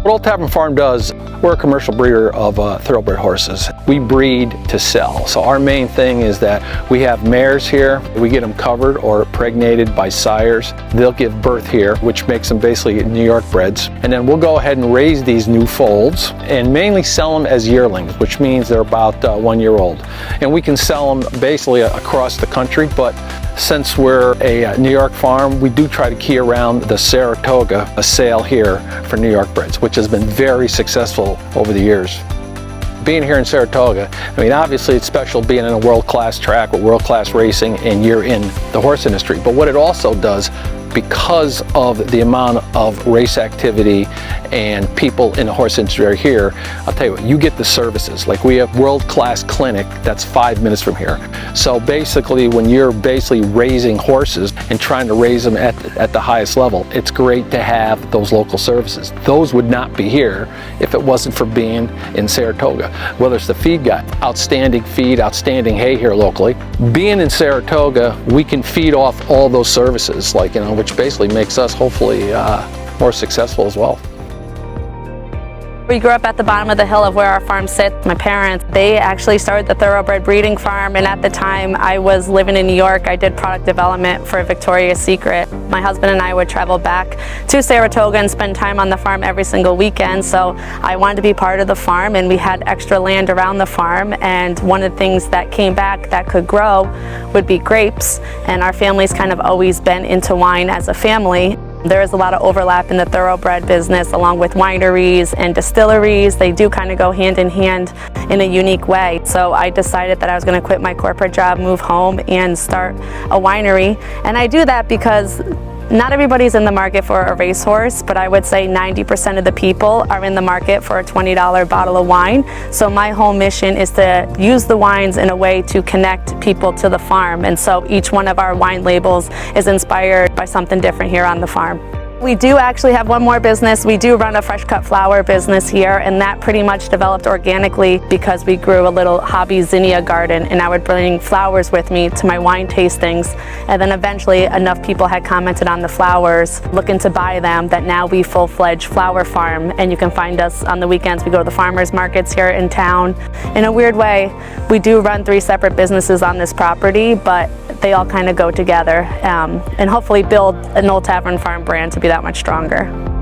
What Old Tavern Farm does, we're a commercial breeder of thoroughbred horses. We breed to sell. So our main thing is that we have mares here. We get them covered or impregnated by sires. They'll give birth here, which makes them basically New York breds. And then we'll go ahead and raise these new foals and mainly sell them as yearlings, which means they're about 1 year old. And we can sell them basically across the country, but since we're a New York farm, we do try to key around the Saratoga sale here for New York breds, which has been very successful over the years. Being here in Saratoga, I mean, obviously it's special being in a world-class track with world-class racing and you're in the horse industry. But what it also does, because of the amount of race activity and people in the horse industry are here, I'll tell you what, you get the services. Like we have world-class clinic that's 5 minutes from here. So basically when you're basically raising horses and trying to raise them at the highest level, it's great to have those local services. Those would not be here if it wasn't for being in Saratoga. Whether it's the feed guy, outstanding feed, outstanding hay here locally. Being in Saratoga, we can feed off all those services, like, you know, which basically makes us hopefully more successful as well. We grew up at the bottom of the hill of where our farm sits. My parents, they actually started the thoroughbred breeding farm, and at the time I was living in New York. I did product development for Victoria's Secret. My husband and I would travel back to Saratoga and spend time on the farm every single weekend, so I wanted to be part of the farm, and we had extra land around the farm, and one of the things that came back that could grow would be grapes, and our family's kind of always been into wine as a family. There is a lot of overlap in the thoroughbred business along with wineries and distilleries. They do kind of go hand in hand in a unique way. So I decided that I was going to quit my corporate job, move home, and start a winery. And I do that because not everybody's in the market for a racehorse, but I would say 90% of the people are in the market for a $20 bottle of wine. So my whole mission is to use the wines in a way to connect people to the farm. And so each one of our wine labels is inspired by something different here on the farm. We do actually have one more business. We do run a fresh cut flower business here, and that pretty much developed organically because we grew a little hobby zinnia garden, and I would bring flowers with me to my wine tastings, and then eventually enough people had commented on the flowers looking to buy them that now we full-fledged flower farm, and you can find us on the weekends. We go to the farmers markets here in town. In a weird way, we do run 3 separate businesses on this property, but they all kind of go together and hopefully build an Old Tavern Farm brand to be that much stronger.